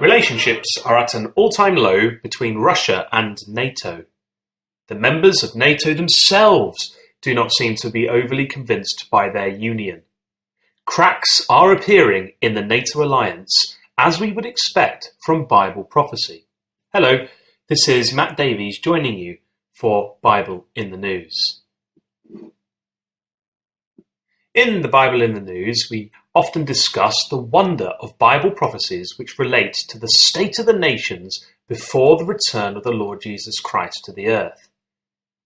Relationships are at an all-time low between Russia and NATO. The members of NATO themselves do not seem to be overly convinced by their union. Cracks are appearing in the NATO alliance, as we would expect from Bible prophecy. Hello, this is Matt Davies joining you for Bible in the News. In the Bible in the News, we often discuss the wonder of Bible prophecies which relate to the state of the nations before the return of the Lord Jesus Christ to the earth.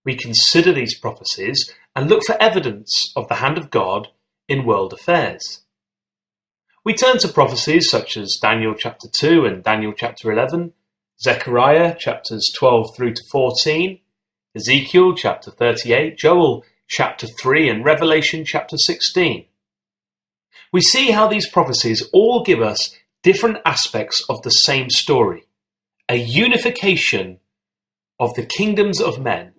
We consider these prophecies and look for evidence of the hand of God in world affairs. We turn to prophecies such as Daniel chapter 2 and Daniel chapter 11, Zechariah chapters 12 through to 14, Ezekiel chapter 38, Joel chapter 3 and Revelation chapter 16. We see how these prophecies all give us different aspects of the same story, a unification of the kingdoms of men,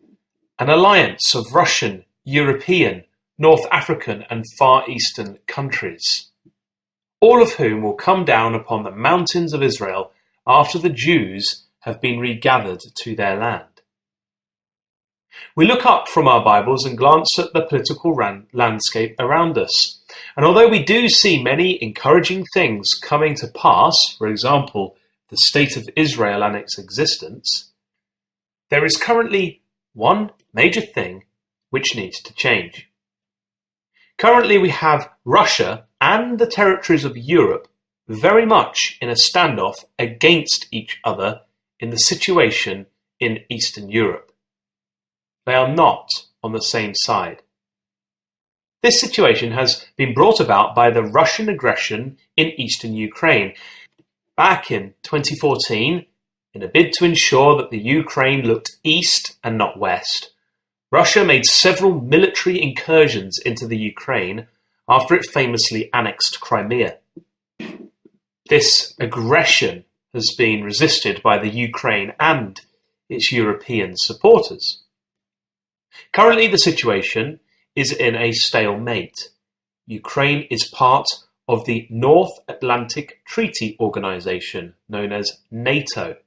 an alliance of Russian, European, North African and Far Eastern countries, all of whom will come down upon the mountains of Israel after the Jews have been regathered to their land. We look up from our Bibles and glance at the political landscape around us. And although we do see many encouraging things coming to pass, for example, the state of Israel and its existence, there is currently one major thing which needs to change. Currently we have Russia and the territories of Europe very much in a standoff against each other in the situation in Eastern Europe. They are not on the same side. This situation has been brought about by the Russian aggression in eastern Ukraine. Back in 2014, in a bid to ensure that the Ukraine looked east and not west, Russia made several military incursions into the Ukraine after it famously annexed Crimea. This aggression has been resisted by the Ukraine and its European supporters. Currently, the situation is in a stalemate. Ukraine is part of the North Atlantic Treaty Organization, known as NATO.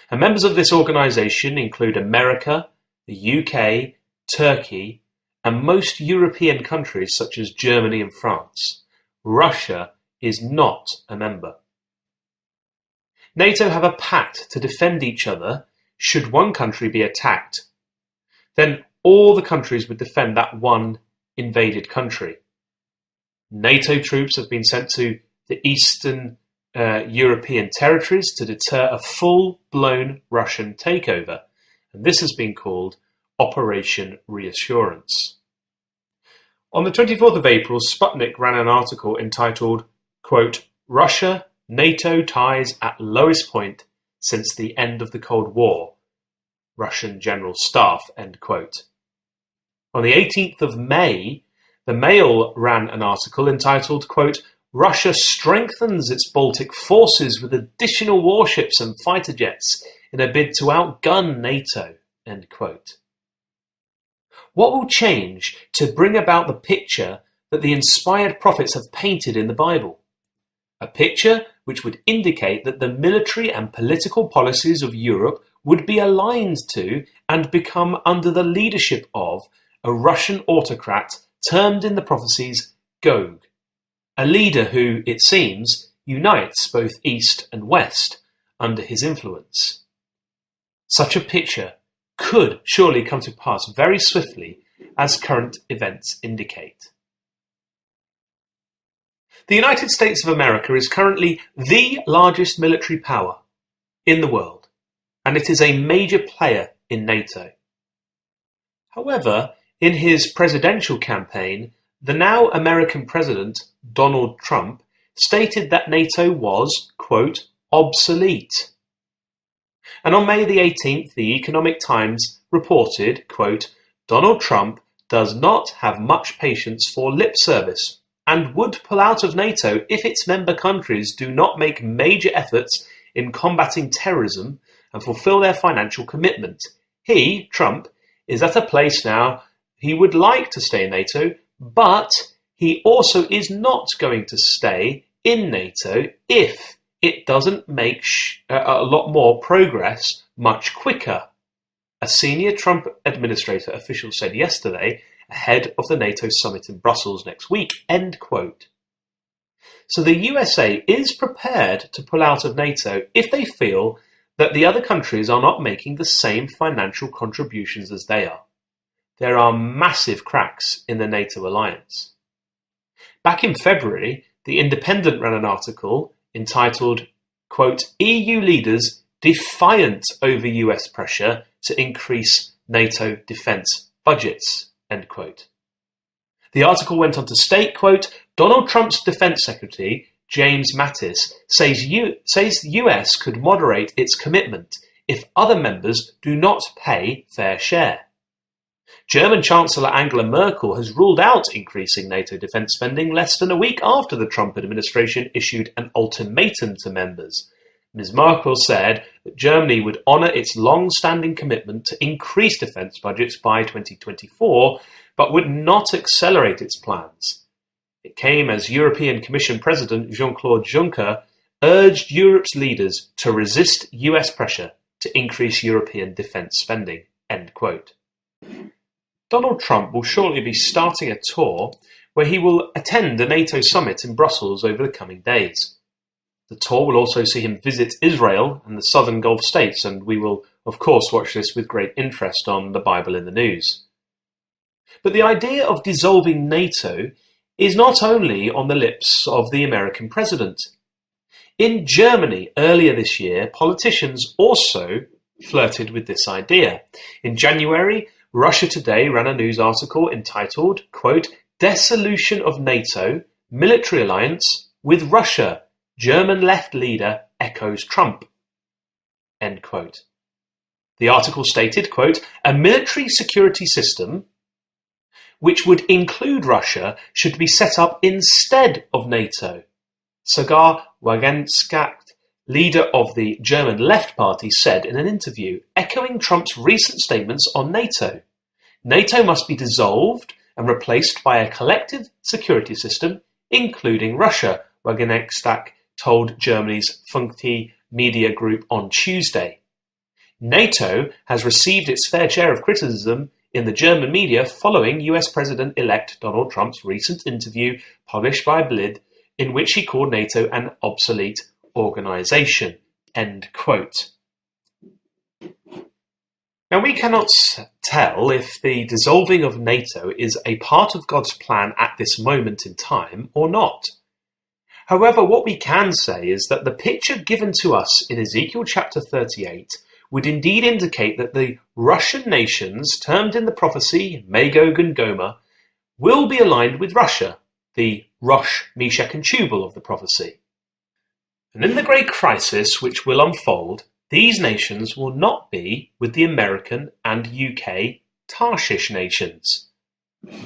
And members of this organization include America, the UK, Turkey, and most European countries such as Germany and France. Russia is not a member. NATO have a pact to defend each other should one country be attacked. Then all the countries would defend that one invaded country. NATO troops have been sent to the Eastern European territories to deter a full-blown Russian takeover, and this has been called Operation Reassurance. On the 24th of April, Sputnik ran an article entitled, quote, "Russia, NATO ties at lowest point since the end of the Cold War, Russian General Staff," end quote. On the 18th of May, the Mail ran an article entitled, quote, "Russia strengthens its Baltic forces with additional warships and fighter jets in a bid to outgun NATO," end quote. What will change to bring about the picture that the inspired prophets have painted in the Bible? A picture which would indicate that the military and political policies of Europe would be aligned to and become under the leadership of a Russian autocrat termed in the prophecies Gog, a leader who, it seems, unites both East and West under his influence. Such a picture could surely come to pass very swiftly, as current events indicate. The United States of America is currently the largest military power in the world, and it is a major player in NATO. However, in his presidential campaign, The now American President Donald Trump stated that NATO was, quote, obsolete. And on May the 18th, the Economic Times reported, quote, Donald Trump does not have much patience for lip service and would pull out of NATO if its member countries do not make major efforts in combating terrorism and fulfill their financial commitment. He, Trump, is at a place now he would like to stay in NATO, but he also is not going to stay in NATO if it doesn't make a lot more progress much quicker. A senior Trump administrator official said yesterday, ahead of the NATO summit in Brussels next week, end quote. So the USA is prepared to pull out of NATO if they feel that the other countries are not making the same financial contributions as they are. There are massive cracks in the NATO alliance. Back in February, The Independent ran an article entitled, quote, EU leaders defiant over US pressure to increase NATO defense budgets, end quote. The article went on to state, quote, Donald Trump's defense secretary, James Mattis, says the US could moderate its commitment if other members do not pay fair share. German Chancellor Angela Merkel has ruled out increasing NATO defense spending less than a week after the Trump administration issued an ultimatum to members. Ms. Merkel said that Germany would honour its long-standing commitment to increase defence budgets by 2024, but would not accelerate its plans. It came as European Commission President Jean-Claude Juncker urged Europe's leaders to resist US pressure to increase European defence spending, end quote. Donald Trump will shortly be starting a tour where he will attend a NATO summit in Brussels over the coming days. The tour will also see him visit Israel and the southern Gulf states, and we will, of course, watch this with great interest on the Bible in the News. But the idea of dissolving NATO is not only on the lips of the American president. In Germany earlier this year, politicians also flirted with this idea. In January, Russia Today ran a news article entitled, quote, Dissolution of NATO, Military Alliance with Russia, German left leader echoes Trump, end quote. The article stated, quote, a military security system which would include Russia should be set up instead of NATO. Sagar Wagenknecht, leader of the German Left Party, said in an interview, echoing Trump's recent statements on NATO. NATO must be dissolved and replaced by a collective security system, including Russia, Wagenknecht told Germany's Funke media group on Tuesday. NATO has received its fair share of criticism in the German media following US President-elect Donald Trump's recent interview published by Bild, in which he called NATO an obsolete organization, end quote. Now, we cannot tell if the dissolving of NATO is a part of God's plan at this moment in time or not. However, what we can say is that the picture given to us in Ezekiel chapter 38 would indeed indicate that the Russian nations, termed in the prophecy Magog and Gomer, will be aligned with Russia, the Rosh, Meshach and Tubal of the prophecy. And in the great crisis which will unfold, these nations will not be with the American and UK Tarshish nations.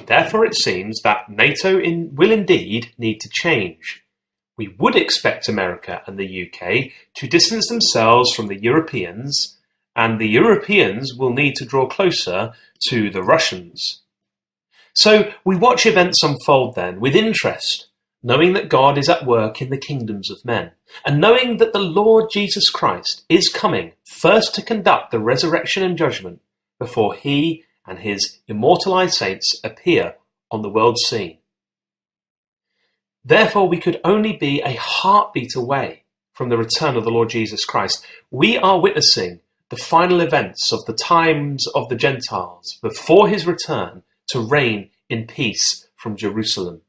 Therefore it seems that NATO will indeed need to change. We would expect America and the UK to distance themselves from the Europeans, and the Europeans will need to draw closer to the Russians. So we watch events unfold then with interest, knowing that God is at work in the kingdoms of men, and knowing that the Lord Jesus Christ is coming first to conduct the resurrection and judgment before he and his immortalized saints appear on the world scene. Therefore, we could only be a heartbeat away from the return of the Lord Jesus Christ. We are witnessing the final events of the times of the Gentiles before his return to reign in peace from Jerusalem.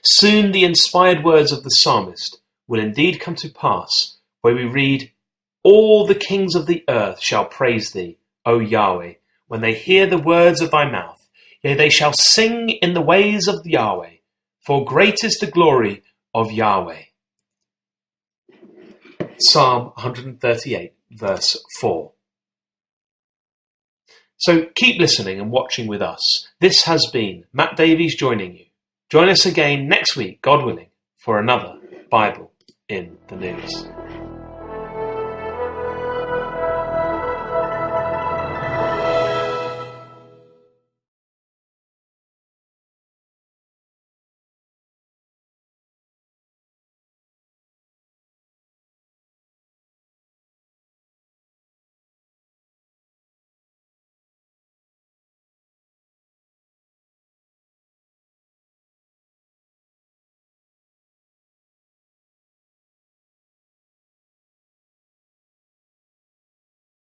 Soon the inspired words of the psalmist will indeed come to pass, where we read, all the kings of the earth shall praise thee, O Yahweh, when they hear the words of thy mouth. Yea, they shall sing in the ways of Yahweh, for great is the glory of Yahweh. Psalm 138, verse 4. So keep listening and watching with us. This has been Matt Davies joining you. Join us again next week, God willing, for another Bible in the News.